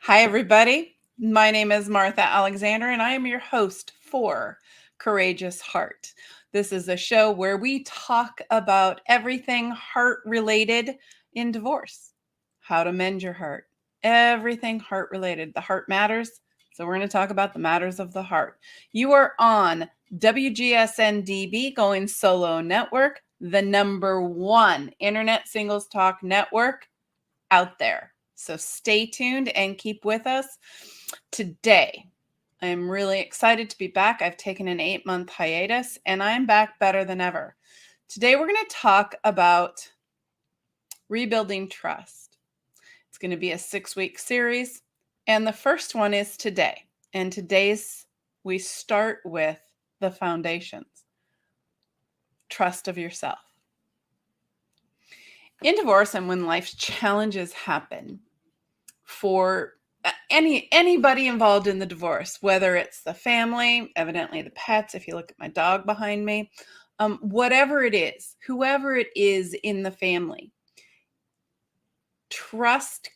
Hi, everybody. My name is Martha Alexander, and I am your host for Courageous Heart. This is a show where we talk about everything heart related in divorce, how to mend your heart, everything heart related. The heart matters. So, we're going to talk about the matters of the heart. You are on WGSN-DB, Going Solo Network, the #1 internet singles talk network out there. So stay tuned and keep with us. Today, I'm really excited to be back. I've taken an 8-month hiatus and I'm back better than ever. Today, we're going to talk about rebuilding trust. It's going to be a 6-week series. And the first one is today. And we start with the foundations. Trust of yourself. In divorce and when life's challenges happen, for anybody involved in the divorce, whether it's the family, evidently the pets, if you look at my dog behind me, whatever it is, whoever it is in the family, trust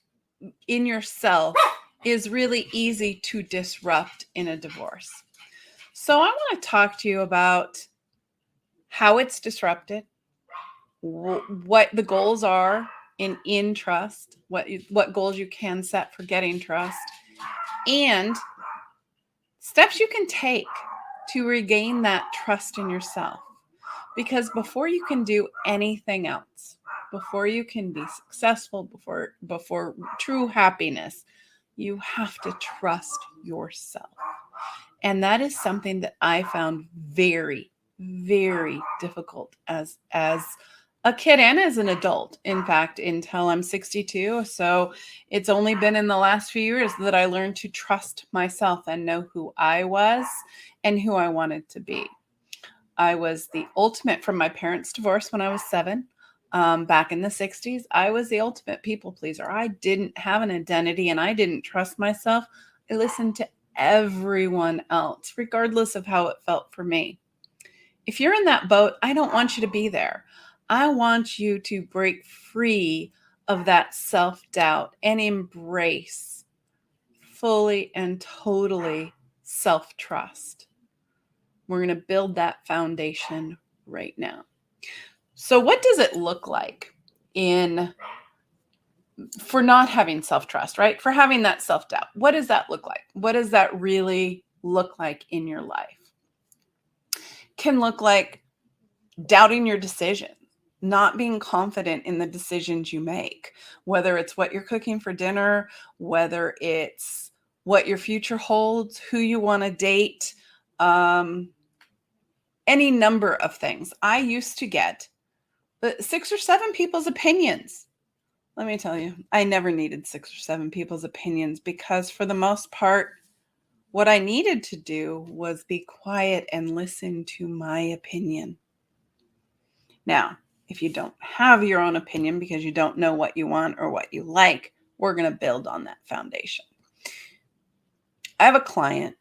in yourself is really easy to disrupt in a divorce. So I want to talk to you about how it's disrupted, what the goals are in trust, what goals you can set for getting trust, and steps you can take to regain that trust in yourself. Because before you can do anything else, before you can be successful, before true happiness, you have to trust yourself. And that is something that I found very, very difficult as a kid and as an adult, in fact, until I'm 62. So it's only been in the last few years that I learned to trust myself and know who I was and who I wanted to be. I was the ultimate from my parents' divorce when I was 7. Back in the 60s, I was the ultimate people pleaser. I didn't have an identity and I didn't trust myself. I listened to everyone else, regardless of how it felt for me. If you're in that boat, I don't want you to be there. I want you to break free of that self-doubt and embrace fully and totally self-trust. We're going to build that foundation right now. So what does it look like for not having self-trust, right? For having that self-doubt? What does that look like? What does that really look like in your life? Can look like doubting your decision, not being confident in the decisions you make, whether it's what you're cooking for dinner, whether it's what your future holds, who you want to date, any number of things. I used to get 6 or 7 people's opinions. Let me tell you, I never needed 6 or 7 people's opinions because for the most part, what I needed to do was be quiet and listen to my opinion. Now, if you don't have your own opinion because you don't know what you want or what you like, we're going to build on that foundation. I have a client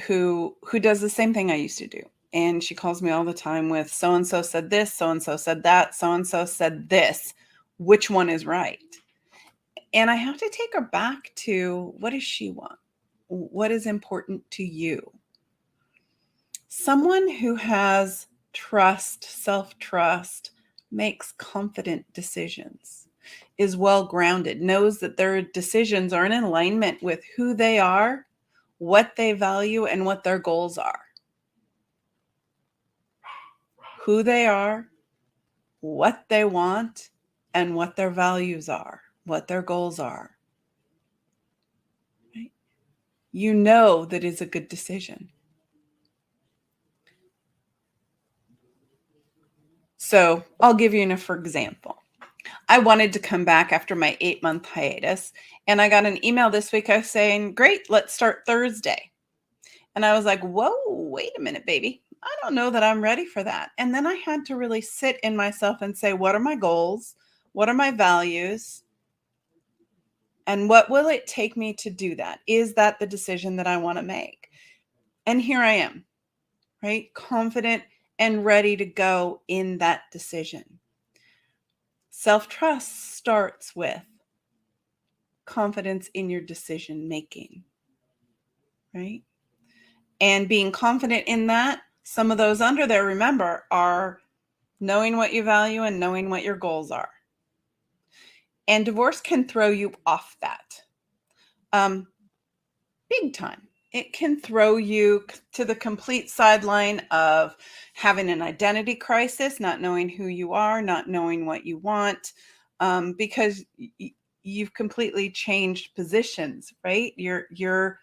who does the same thing I used to do. And she calls me all the time with so-and-so said this, so-and-so said that, so-and-so said this. Which one is right? And I have to take her back to, what does she want? What is important to you? Someone who has trust, self-trust, makes confident decisions, is well-grounded, knows that their decisions are in alignment with who they are, what they value, and what their goals are. Who they are, what they want, and what their values are, what their goals are. Right? You know that is a good decision. So I'll give you an for example. I wanted to come back after my 8-month hiatus, and I got an email this week saying, great, let's start Thursday. And I was like, whoa, wait a minute, baby. I don't know that I'm ready for that. And then I had to really sit in myself and say, what are my goals? What are my values? And what will it take me to do that? Is that the decision that I want to make? And here I am, right? Confident and ready to go in that decision. Self-trust starts with confidence in your decision making, right? And being confident in that, some of those under there, remember, are knowing what you value and knowing what your goals are. And divorce can throw you off that big time. It can throw you to the complete sideline of having an identity crisis, not knowing who you are, not knowing what you want, because you've completely changed positions, right? You're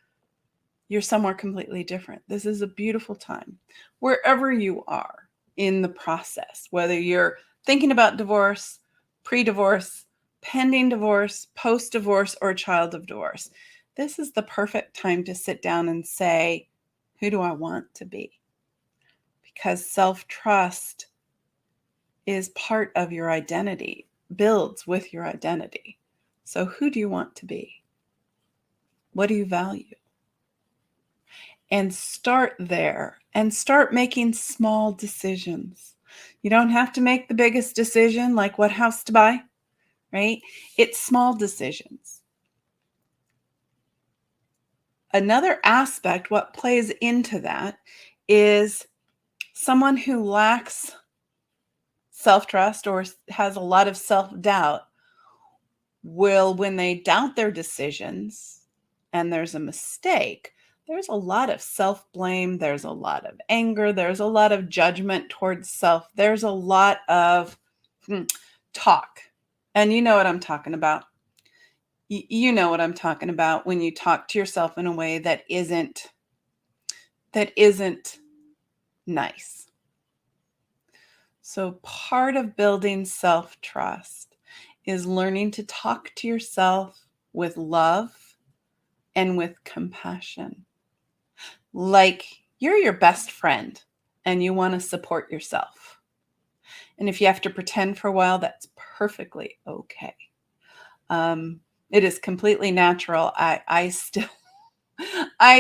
somewhere completely different. This is a beautiful time. Wherever you are in the process, whether you're thinking about divorce, pre-divorce, pending divorce, post-divorce, or child of divorce, this is the perfect time to sit down and say, who do I want to be? Because self-trust is part of your identity, builds with your identity. So who do you want to be? What do you value? And start there and start making small decisions. You don't have to make the biggest decision like what house to buy, right? It's small decisions. Another aspect, what plays into that, is someone who lacks self-trust or has a lot of self-doubt will, when they doubt their decisions and there's a mistake, there's a lot of self-blame, there's a lot of anger, there's a lot of judgment towards self, there's a lot of talk. And you know what I'm talking about. You know what I'm talking about when you talk to yourself in a way that isn't nice. So part of building self-trust is learning to talk to yourself with love and with compassion. Like you're your best friend and you want to support yourself. And if you have to pretend for a while, that's perfectly okay. It is completely natural. I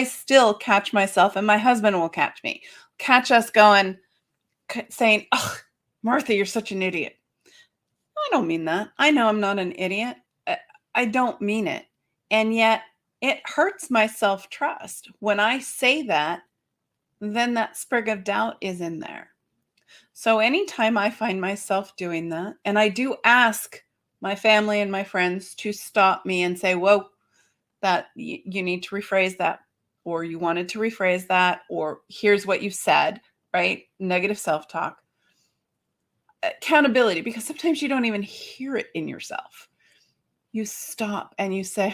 still catch myself, and my husband will catch us going, saying, "Oh, Martha, you're such an idiot." I don't mean that. I know I'm not an idiot. I don't mean it. And yet it hurts my self-trust. When I say that, then that sprig of doubt is in there. So anytime I find myself doing that, and I do ask my family and my friends to stop me and say, whoa, that you need to rephrase that, or you wanted to rephrase that, or here's what you said, right? Negative self-talk. Accountability, because sometimes you don't even hear it in yourself. You stop and you say,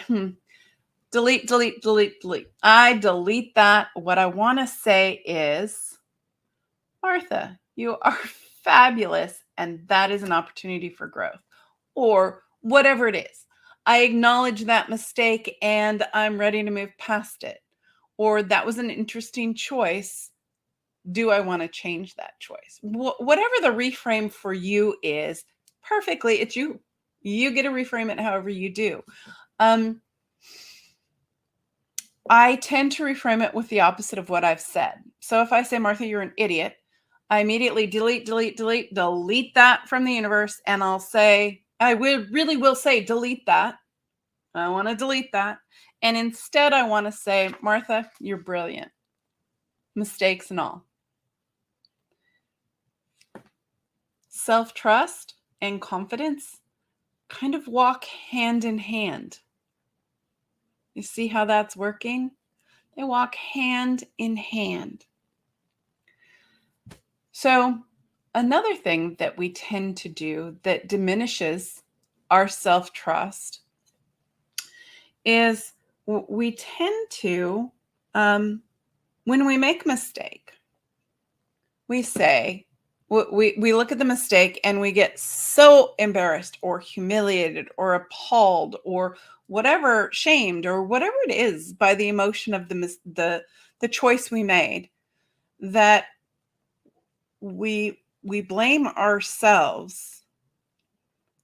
delete, delete, delete, delete. I delete that. What I want to say is, Martha, you are fabulous, and that is an opportunity for growth, or whatever it is. I acknowledge that mistake and I'm ready to move past it. Or that was an interesting choice. Do I want to change that choice? Whatever the reframe for you is, perfectly, it's you. You get to reframe it however you do. I tend to reframe it with the opposite of what I've said. So if I say, Martha, you're an idiot, I immediately delete that from the universe. And I'll say, I really will say, delete that. I want to delete that. And instead I want to say, Martha, you're brilliant. Mistakes and all. Self-trust and confidence kind of walk hand in hand. You see how that's working? They walk hand in hand. So another thing that we tend to do that diminishes our self-trust is we tend to, when we make a mistake, we say, we look at the mistake and we get so embarrassed or humiliated or appalled or whatever, shamed or whatever it is by the emotion of the choice we made, that we blame ourselves.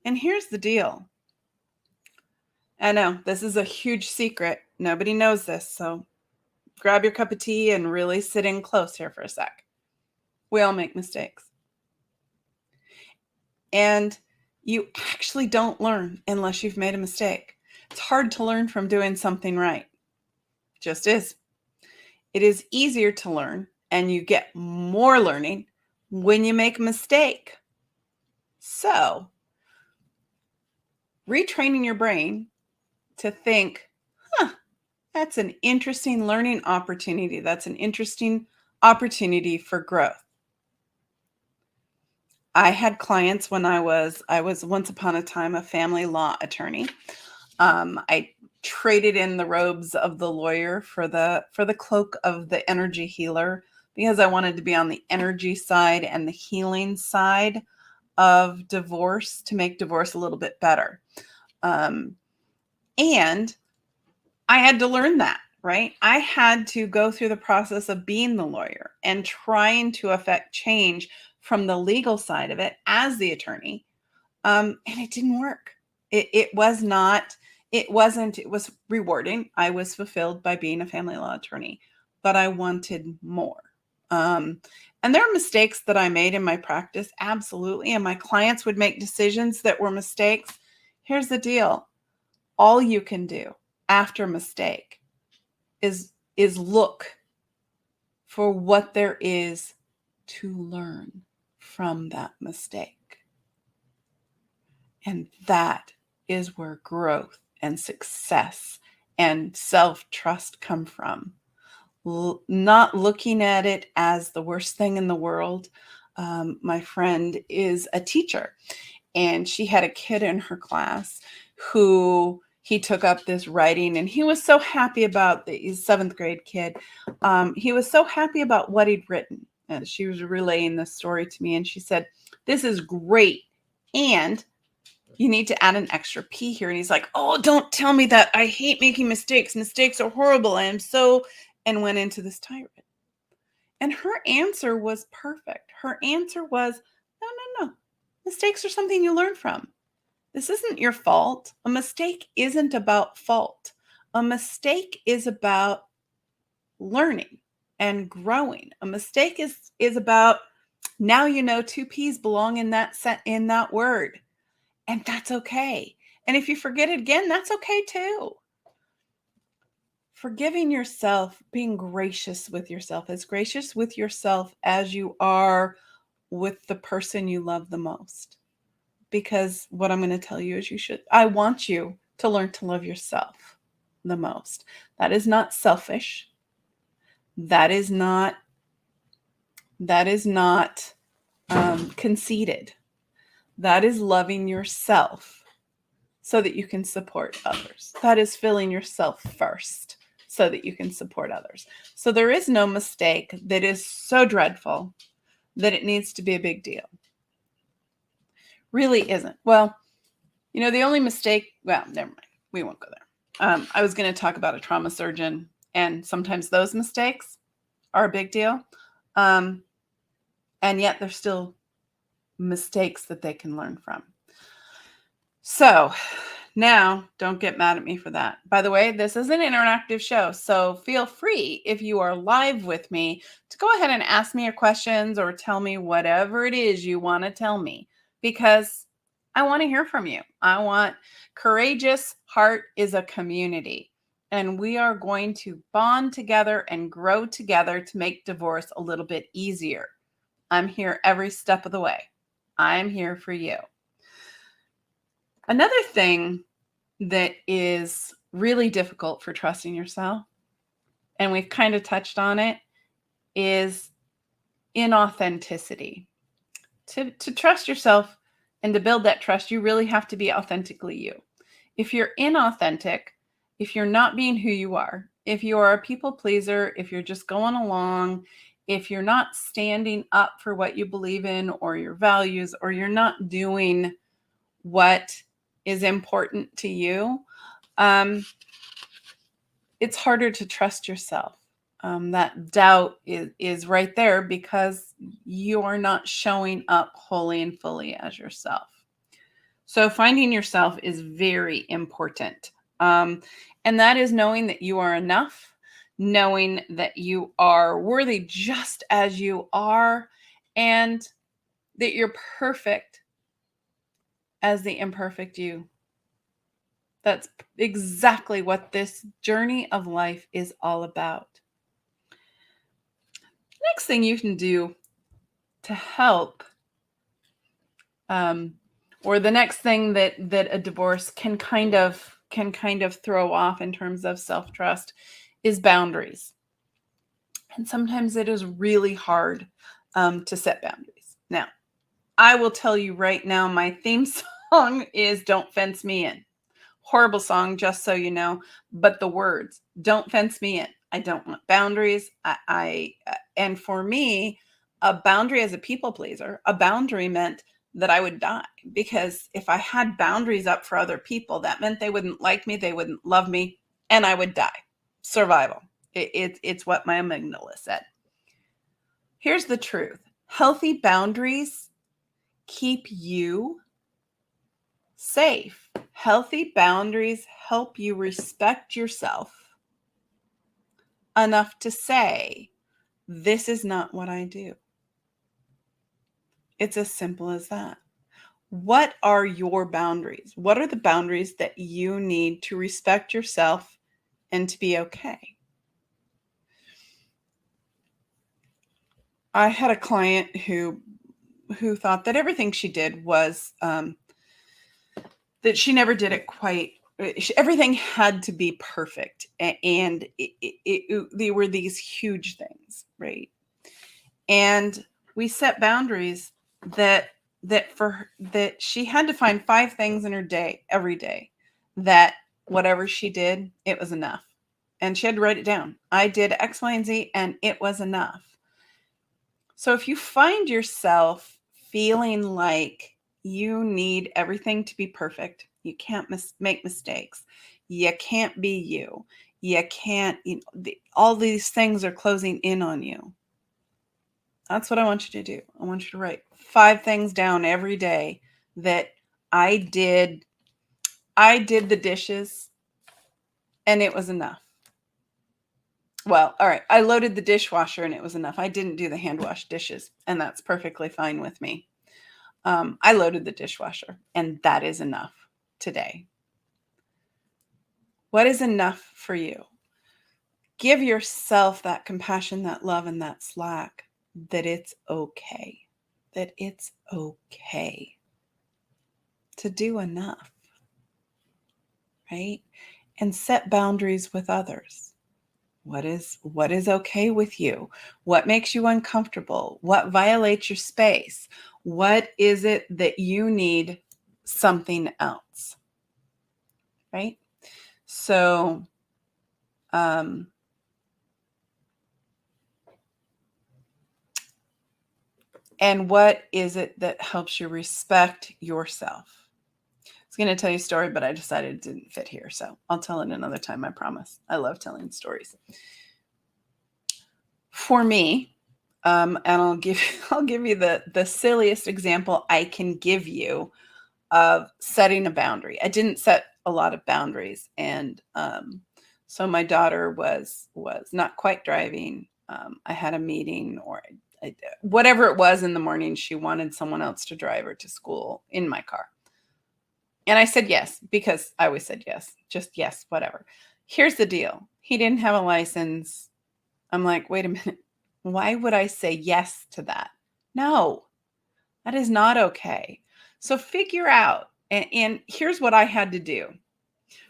And here's the deal. I know this is a huge secret. Nobody knows this. So grab your cup of tea and really sit in close here for a sec. We all make mistakes. And you actually don't learn unless you've made a mistake. It's hard to learn from doing something right. It just is. It is easier to learn, and you get more learning when you make a mistake. So, retraining your brain to think, that's an interesting learning opportunity. That's an interesting opportunity for growth. I had clients when I was once upon a time a family law attorney. I traded in the robes of the lawyer for the cloak of the energy healer because I wanted to be on the energy side and the healing side of divorce to make divorce a little bit better. And I had to learn that, right? I had to go through the process of being the lawyer and trying to affect change from the legal side of it as the attorney. And it didn't work. It was rewarding. I was fulfilled by being a family law attorney, but I wanted more. And there are mistakes that I made in my practice, absolutely. And my clients would make decisions that were mistakes. Here's the deal. All you can do after a mistake is look for what there is to learn from that mistake. And that is where growth and success and self-trust come from. Not looking at it as the worst thing in the world. My friend is a teacher, and she had a kid in her class who he took up this writing, and he was so happy about the 7th grade kid. He was so happy about what he'd written. And she was relaying this story to me, and she said, "This is great. And you need to add an extra P here." And he's like, "Oh, don't tell me that. I hate making mistakes. Mistakes are horrible. I am so," and went into this tirade. And her answer was perfect. Her answer was, no. Mistakes are something you learn from. This isn't your fault. A mistake isn't about fault. A mistake is about learning and growing. A mistake is about, now you know 2 P's belong in that word. And that's okay. And if you forget it again, that's okay too. Forgiving yourself, being gracious with yourself, as gracious with yourself as you are with the person you love the most. Because what I'm going to tell you is I want you to learn to love yourself the most. That is not selfish. That is not conceited. That is loving yourself so that you can support others. That is filling yourself first so that you can support others. So there is no mistake that is so dreadful that it needs to be a big deal. Really isn't. Well, the only mistake, well, never mind. We won't go there. I was going to talk about a trauma surgeon, and sometimes those mistakes are a big deal. And yet they're still mistakes that they can learn from. So now, don't get mad at me for that. By the way, this is an interactive show, so feel free, if you are live with me, to go ahead and ask me your questions or tell me whatever it is you want to tell me, because I want to hear from you. Courageous Heart is a community, and we are going to bond together and grow together to make divorce a little bit easier. I'm here every step of the way. I'm here for you. Another thing that is really difficult for trusting yourself, and we've kind of touched on it, is inauthenticity. To trust yourself and to build that trust, you really have to be authentically you. If you're inauthentic, if you're not being who you are, if you are a people pleaser, if you're just going along, if you're not standing up for what you believe in or your values, or you're not doing what is important to you, it's harder to trust yourself. That doubt is right there because you are not showing up wholly and fully as yourself. So finding yourself is very important. And that is knowing that you are enough, knowing that you are worthy just as you are, and that you're perfect as the imperfect you That's exactly what this journey of life is all about. Next thing you can do to help, or the next thing that a divorce can kind of throw off in terms of self-trust, is boundaries. And sometimes it is really hard to set boundaries. Now, I will tell you right now, my theme song is "Don't Fence Me In." Horrible song, just so you know, but the words, "Don't fence me in." I don't want boundaries. And for me, a boundary as a people pleaser, a boundary meant that I would die, because if I had boundaries up for other people, that meant they wouldn't like me, they wouldn't love me, and I would die. Survival. It's what my amygdala said. Here's the truth. Healthy boundaries keep you safe. Healthy boundaries help you respect yourself enough to say, this is not what I do. It's as simple as that. What are your boundaries? What are the boundaries that you need to respect yourself and to be okay? I had a client who thought that everything she did was that she never did it quite. Everything had to be perfect, and they were these huge things, right? And we set boundaries that she had to find 5 things in her day every day, that whatever she did, it was enough, and she had to write it down. I did X, Y, and Z, and it was enough. So if you find yourself feeling like you need everything to be perfect, you can't make mistakes, you can't be you can't, all these things are closing in on you. That's what I want you to do. I want you to write 5 things down every day that I did the dishes and it was enough. Well, all right, I loaded the dishwasher and it was enough. I didn't do the hand wash dishes, and that's perfectly fine with me. I loaded the dishwasher, and that is enough today. What is enough for you? Give yourself that compassion, that love, and that slack, that it's okay. That it's okay to do enough, right? And set boundaries with others. What is okay with you? What makes you uncomfortable? What violates your space? What is it that you need something else? Right? So, and what is it that helps you respect yourself? I was going to tell you a story, but I decided it didn't fit here. So I'll tell it another time, I promise. I love telling stories. For me, and I'll give you the silliest example I can give you of setting a boundary. I didn't set a lot of boundaries, and so my daughter was not quite driving. I had a meeting, or whatever it was in the morning. She wanted someone else to drive her to school in my car, and I said yes, because I always said yes, just yes, whatever. Here's the deal: he didn't have a license. I'm like, wait a minute. Why would I say yes to that? No, that is not okay. So figure out, and here's what I had to do.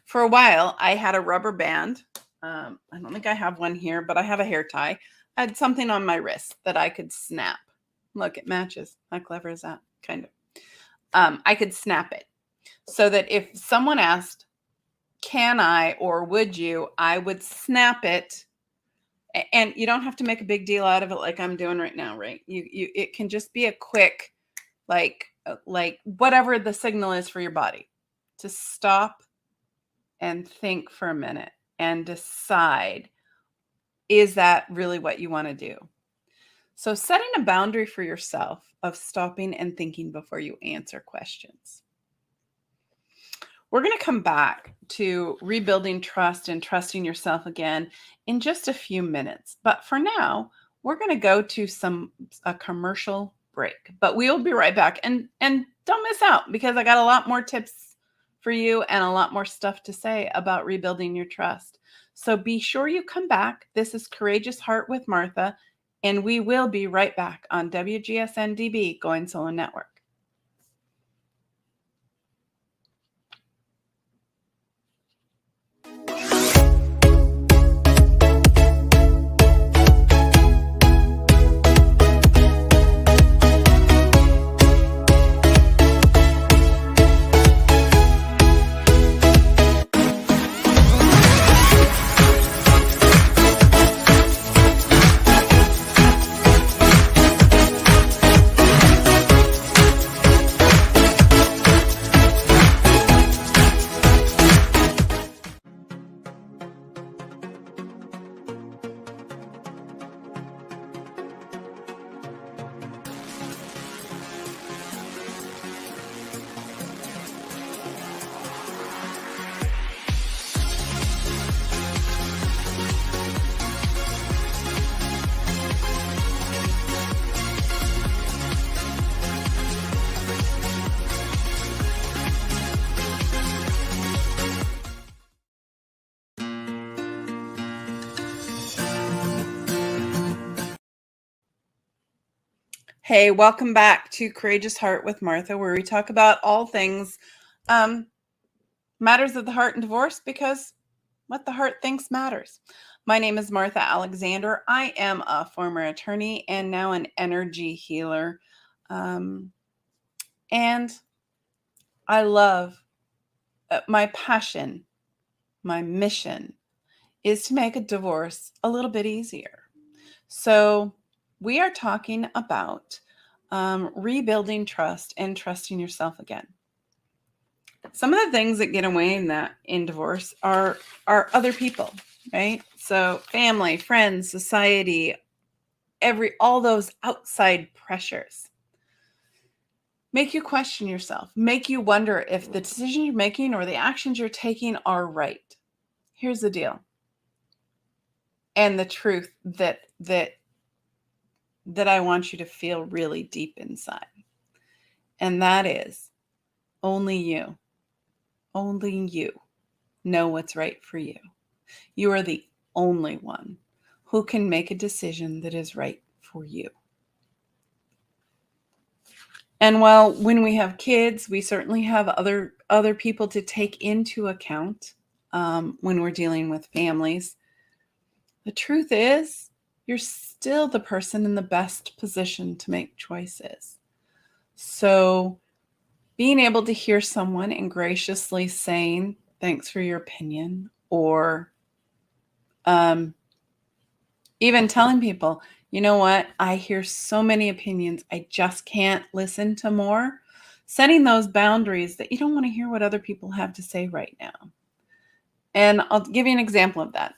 For a while, I had a rubber band. I don't think I have one here, but I have a hair tie. I had something on my wrist that I could snap. Look, it matches. How clever is that? Kind of. I could snap it so that if someone asked, can I or would you, I would snap it. And you don't have to make a big deal out of it like I'm doing right now, right? It can just be a quick, like whatever the signal is for your body, to stop and think for a minute and decide, is that really what you want to do? So setting a boundary for yourself of stopping and thinking before you answer questions. We're going to come back to rebuilding trust and trusting yourself again in just a few minutes. But for now, we're going to go to a commercial break. But we'll be right back. And don't miss out, because I got a lot more tips for you and a lot more stuff to say about rebuilding your trust. So be sure you come back. This is Courageous Heart with Martha, and we will be right back on WGSN-DB Going Solo Network. Hey, welcome back to Courageous Heart with Martha, where we talk about all things matters of the heart and divorce, because what the heart thinks matters. My name is Martha Alexander. I am a former attorney and now an energy healer. And I love my passion, my mission is to make a divorce a little bit easier. So we are talking about rebuilding trust and trusting yourself again. Some of the things that get away in divorce are other people, right? So family, friends, society, all those outside pressures make you question yourself, make you wonder if the decisions you're making or the actions you're taking are right. Here's the deal. And the truth that I want you to feel really deep inside. And that is only you know what's right for you. You are the only one who can make a decision that is right for you. And while when we have kids, we certainly have other people to take into account when we're dealing with families. The truth is, you're still the person in the best position to make choices. So being able to hear someone and graciously saying, thanks for your opinion, or even telling people, you know what, I hear so many opinions, I just can't listen to more. Setting those boundaries that you don't want to hear what other people have to say right now. And I'll give you an example of that.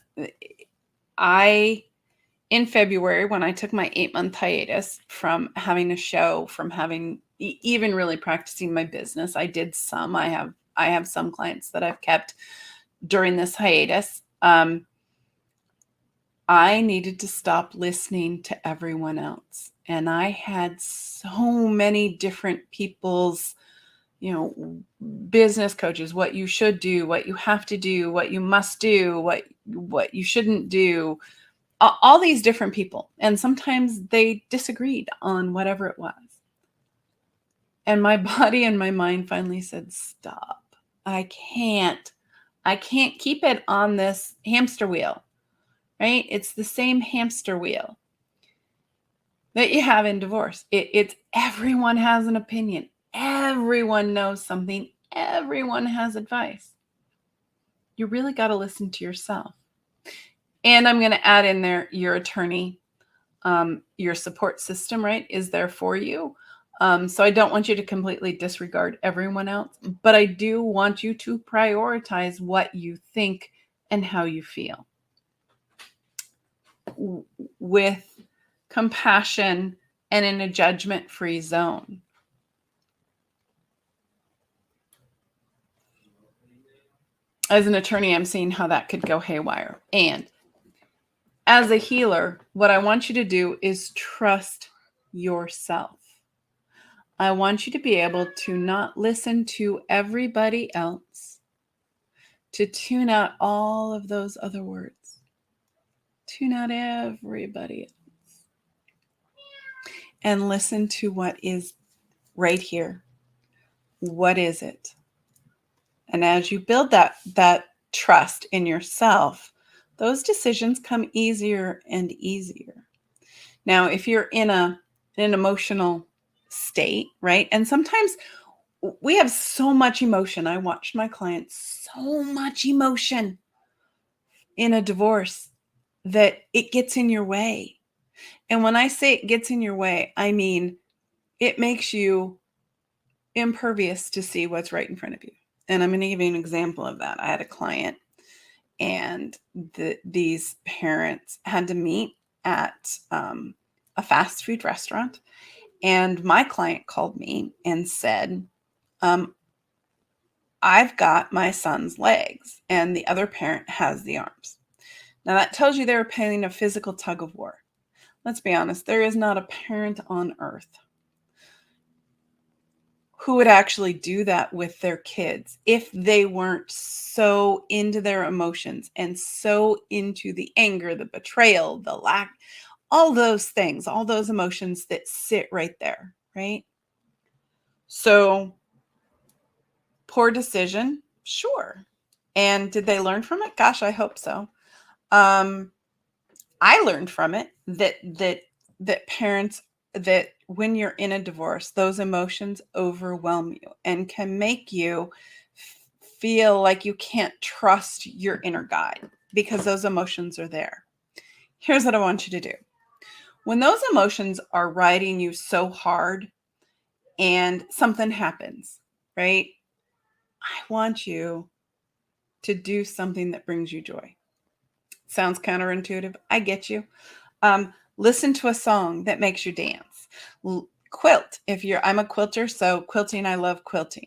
In February, when I took my 8-month hiatus from having a show, from having even really practicing my business, I did some. I have some clients that I've kept during this hiatus. I needed to stop listening to everyone else, and I had so many different people's, business coaches, what you should do, what you have to do, what you must do, what you shouldn't do. All these different people. And sometimes they disagreed on whatever it was. And my body and my mind finally said, stop. I can't keep it on this hamster wheel, right? It's the same hamster wheel that you have in divorce. It's everyone has an opinion. Everyone knows something. Everyone has advice. You really got to listen to yourself. And I'm going to add in there your attorney, your support system, right, is there for you. So I don't want you to completely disregard everyone else, but I do want you to prioritize what you think and how you feel with compassion and in a judgment-free zone. As an attorney, I'm seeing how that could go haywire. And as a healer, what I want you to do is trust yourself. I want you to be able to not listen to everybody else, to tune out all of those other words. Tune out everybody else. And listen to what is right here. What is it? And as you build that trust in yourself, those decisions come easier and easier. Now, if you're in an emotional state, right? And sometimes we have so much emotion. I watch my clients, so much emotion in a divorce that it gets in your way. And when I say it gets in your way, I mean it makes you impervious to see what's right in front of you. And I'm going to give you an example of that. I had a client, and these parents had to meet at a fast food restaurant. And my client called me and said, I've got my son's legs and the other parent has the arms. Now that tells you they're playing a physical tug of war. Let's be honest, there is not a parent on earth who would actually do that with their kids if they weren't so into their emotions and so into the anger, the betrayal, the lack, all those things, all those emotions that sit right there, right? So, poor decision, sure. And did they learn from it? Gosh, I hope so. I learned from it that parents, that when you're in a divorce, those emotions overwhelm you and can make you feel like you can't trust your inner guide because those emotions are there. Here's what I want you to do. When those emotions are riding you so hard and something happens, right? I want you to do something that brings you joy. Sounds counterintuitive. I get you. Listen to a song that makes you dance. Quilt. I'm a quilter, so quilting, I love quilting.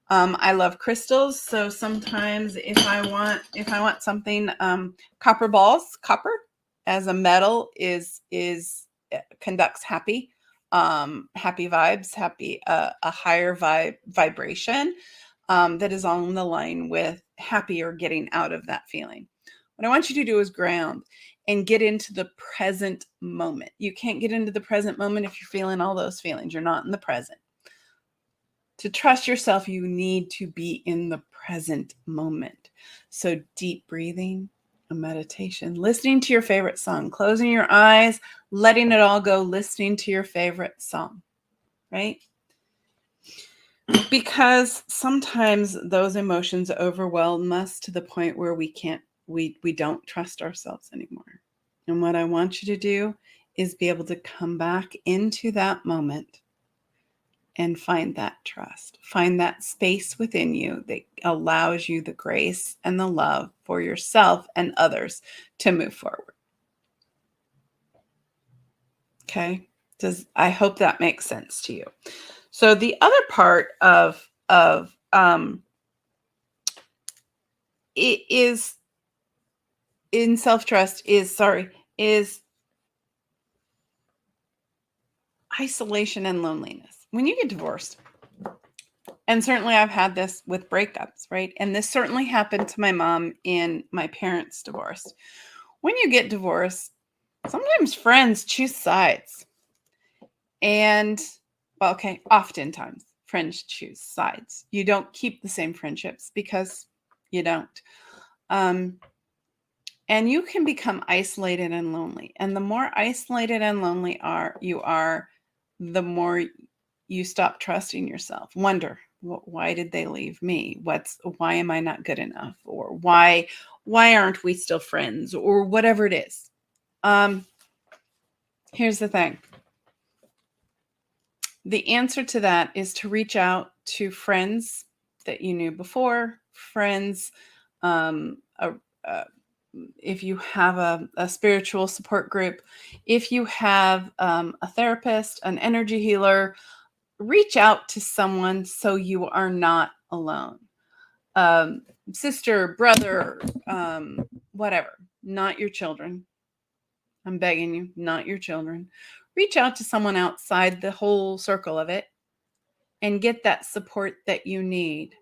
I love crystals, so sometimes if I want something, copper balls, copper as a metal is conducts happy vibes, a higher vibration that is on the line with happy or getting out of that feeling. What I want you to do is ground and get into the present moment. You can't get into the present moment if you're feeling all those feelings. You're not in the present. To trust yourself, you need to be in the present moment. So deep breathing, a meditation, listening to your favorite song, closing your eyes, letting it all go, listening to your favorite song, right? Because sometimes those emotions overwhelm us to the point where we don't trust ourselves anymore. And what I want you to do is be able to come back into that moment and find that trust, find that space within you that allows you the grace and the love for yourself and others to move forward. Okay? I hope that makes sense to you. So the other part of it is in self-trust is isolation and loneliness. When you get divorced, and certainly I've had this with breakups, right? And this certainly happened to my mom in my parents' divorce. When you get divorced, sometimes friends choose sides. And, well, okay, oftentimes friends choose sides. You don't keep the same friendships because you don't. And you can become isolated and lonely. And the more isolated and lonely you are, the more you stop trusting yourself. Wonder, why did they leave me? Why am I not good enough? Or why aren't we still friends? Or whatever it is. Here's the thing. The answer to that is to reach out to friends that you knew before, friends, if you have a spiritual support group, if you have a therapist, an energy healer, reach out to someone so you are not alone. Sister, brother, whatever, not your children. I'm begging you, not your children. Reach out to someone outside the whole circle of it and get that support that you need.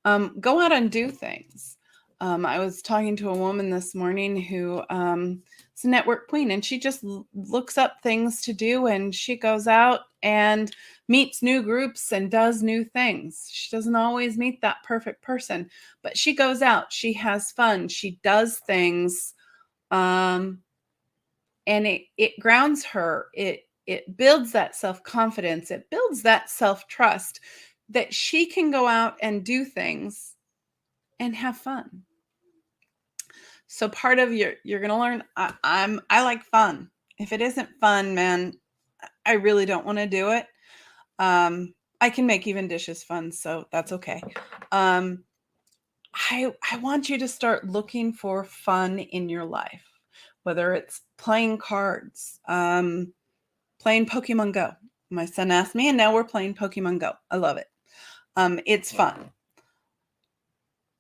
Go out and do things. I was talking to a woman this morning who is a network queen, and she just looks up things to do, and she goes out and meets new groups and does new things. She doesn't always meet that perfect person, but she goes out, she has fun, she does things, and it grounds her. It builds that self-confidence. It builds that self-trust that she can go out and do things and have fun. So part of you're going to learn, I like fun. If it isn't fun, man, I really don't want to do it. I can make even dishes fun, so that's okay. I want you to start looking for fun in your life, whether it's playing cards, playing Pokemon Go. My son asked me, and now we're playing Pokemon Go. I love it. It's fun.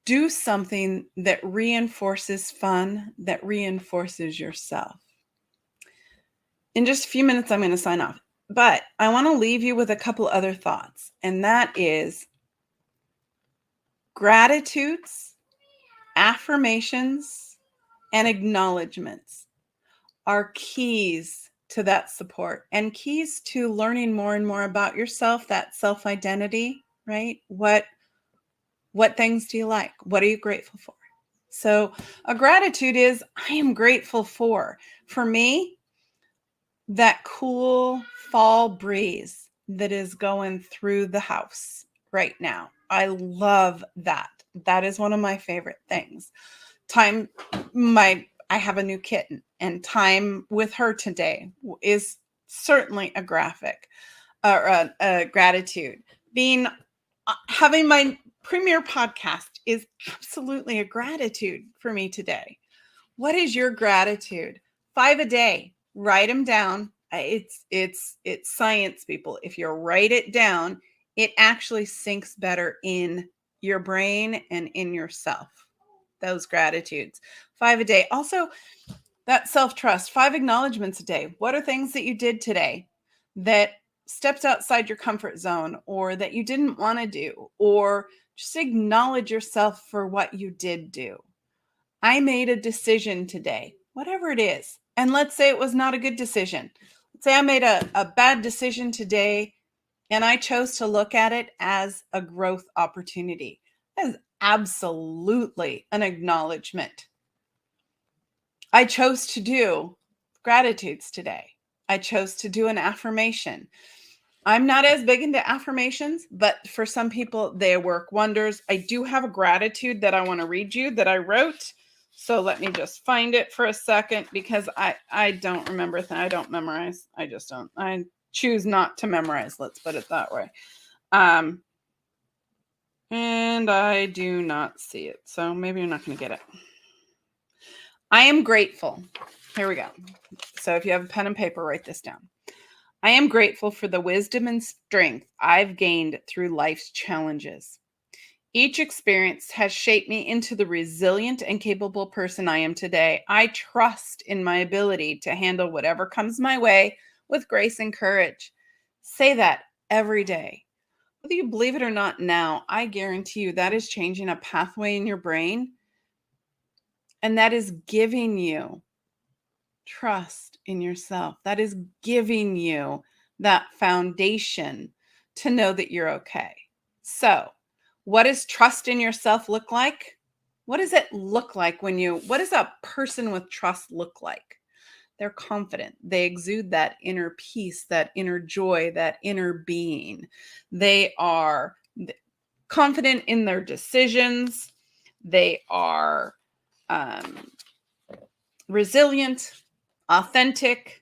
Do something that reinforces fun, that reinforces yourself. In just a few minutes, I'm going to sign off. But I want to leave you with a couple other thoughts, and that is gratitudes, affirmations, and acknowledgments are keys to that support and keys to learning more and more about yourself, that self-identity, right? What things do you like? What are you grateful for? So a gratitude is, I am grateful for me, that cool fall breeze that is going through the house right now. I love that. That is one of my favorite things. I have a new kitten, and time with her today is certainly a gratitude. Having my premiere podcast is absolutely a gratitude for me today. What is your gratitude? 5 a day. Write them down. It's science, people. If you write it down, it actually sinks better in your brain and in yourself. Those gratitudes. 5 a day. Also, that self-trust. 5 acknowledgments a day. What are things that you did today that stepped outside your comfort zone, or that you didn't want to do, or just acknowledge yourself for what you did do. I made a decision today, whatever it is. And let's say it was not a good decision. Let's say I made a bad decision today, and I chose to look at it as a growth opportunity. That is absolutely an acknowledgement. I chose to do gratitudes today. I chose to do an affirmation. I'm not as big into affirmations, but for some people, they work wonders. I do have a gratitude that I want to read you that I wrote. So let me just find it for a second, because I don't remember. I don't memorize. I just don't. I choose not to memorize. Let's put it that way. And I do not see it. So maybe you're not going to get it. I am grateful. Here we go. So if you have a pen and paper, write this down. I am grateful for the wisdom and strength I've gained through life's challenges. Each experience has shaped me into the resilient and capable person I am today. I trust in my ability to handle whatever comes my way with grace and courage. Say that every day. Whether you believe it or not now, I guarantee you that is changing a pathway in your brain, and that is giving you trust in yourself. That is giving you that foundation to know that you're okay. So, what does trust in yourself look like? What does it look like what does a person with trust look like? They're confident. They exude that inner peace, that inner joy, that inner being. They are confident in their decisions. They are resilient, authentic.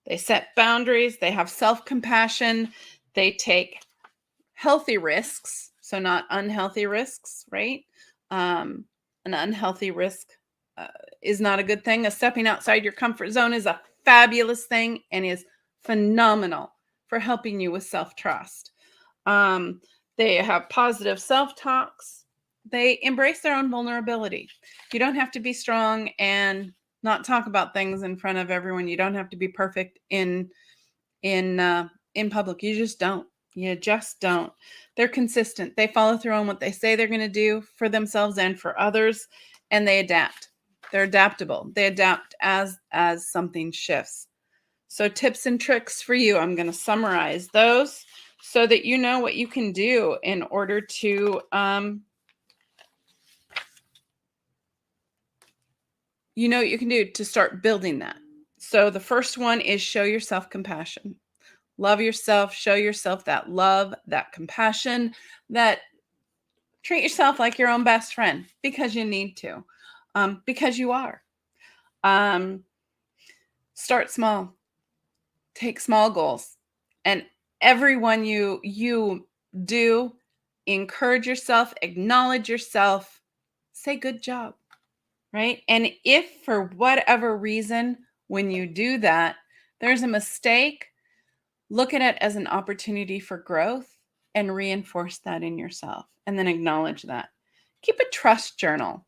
They set boundaries. They have self-compassion. They take healthy risks, so not unhealthy risks, right? An unhealthy risk is not a good thing. Stepping outside your comfort zone is a fabulous thing and is phenomenal for helping you with self-trust. They have positive self-talks. They embrace their own vulnerability. You don't have to be strong and not talk about things in front of everyone. You don't have to be perfect in public. You just don't. You just don't. They're consistent. They follow through on what they say they're going to do for themselves and for others, and they adapt. They're adaptable. They adapt as something shifts. So tips and tricks for you. I'm going to summarize those so that you know what you can do in order to you know what you can do to start building that. So the first one is show yourself compassion. Love yourself, show yourself that love, that compassion, that treat yourself like your own best friend because you need to, because you are. Start small, take small goals, and everyone you do, encourage yourself, acknowledge yourself, say good job, right? And if for whatever reason, when you do that, there's a mistake, look at it as an opportunity for growth and reinforce that in yourself, and then acknowledge that. Keep a trust journal.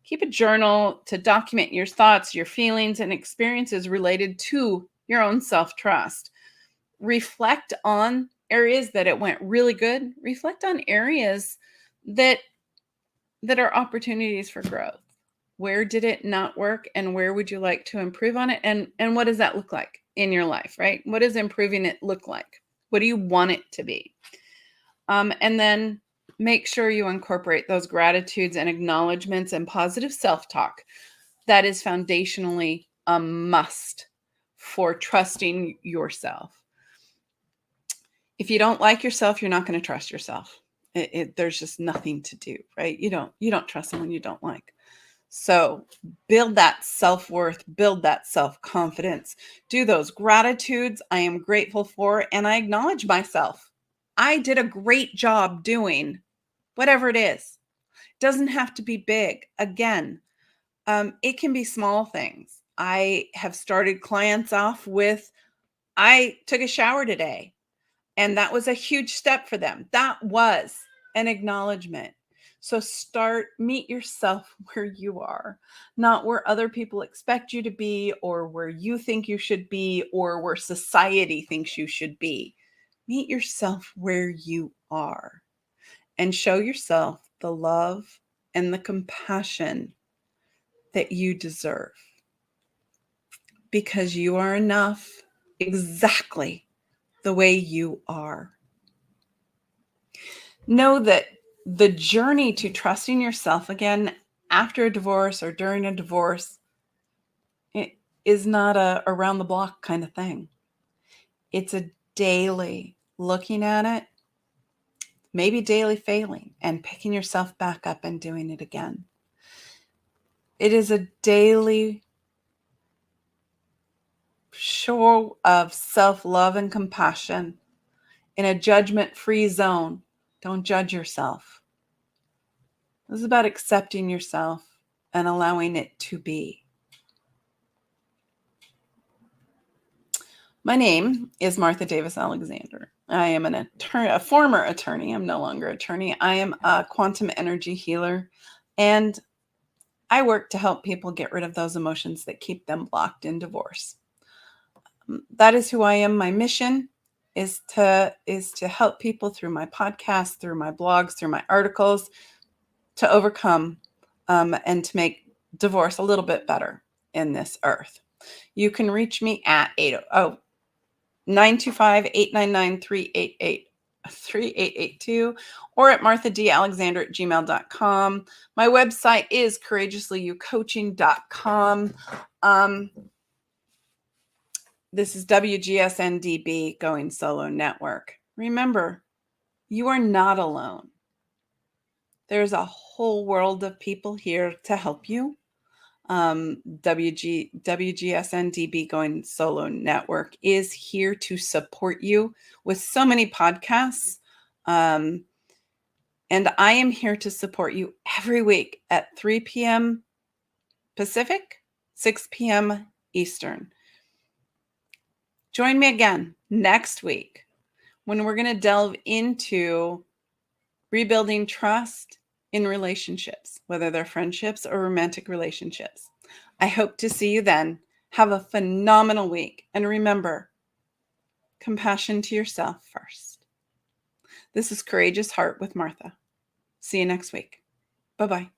Keep a journal to document your thoughts, your feelings, and experiences related to your own self-trust. Reflect on areas that it went really good. Reflect on areas that are opportunities for growth. Where did it not work, and where would you like to improve on it? And what does that look like in your life, right? What does improving it look like? What do you want it to be? And then make sure you incorporate those gratitudes and acknowledgments and positive self-talk. That is foundationally a must for trusting yourself. If you don't like yourself, you're not going to trust yourself. There's just nothing to do, right? You don't trust someone you don't like. So build that self-worth, build that self-confidence, do those gratitudes I am grateful for, and I acknowledge myself. I did a great job doing whatever it is. It doesn't have to be big. Again, it can be small things. I have started clients off with, I took a shower today, and that was a huge step for them. That was an acknowledgement. So meet yourself where you are, not where other people expect you to be, or where you think you should be, or where society thinks you should be. Meet yourself where you are and show yourself the love and the compassion that you deserve, because you are enough exactly the way you are. Know that the journey to trusting yourself again after a divorce or during a divorce, it is not a around the block kind of thing. It's a daily looking at it, maybe daily failing and picking yourself back up and doing it again. It is a daily show of self-love and compassion in a judgment-free zone. Don't judge yourself. This is about accepting yourself and allowing it to be. My name is Martha Davis Alexander. I am an attorney, a former attorney. I'm no longer an attorney. I am a quantum energy healer, and I work to help people get rid of those emotions that keep them blocked in divorce. That is who I am. My mission is to help people through my podcast, through my blogs, through my articles, to overcome and to make divorce a little bit better in this earth. You can reach me at 925-899-3882 or at marthadalexander@gmail.com. My website is courageouslyoucoaching.com. This is WGSN-DB, Going Solo Network. Remember, you are not alone. There's a whole world of people here to help you. WGSN-DB, Going Solo Network, is here to support you with so many podcasts. And I am here to support you every week at 3 p.m. Pacific, 6 p.m. Eastern. Join me again next week when we're going to delve into rebuilding trust in relationships, whether they're friendships or romantic relationships. I hope to see you then. Have a phenomenal week. And remember, compassion to yourself first. This is Courageous Heart with Martha. See you next week. Bye-bye.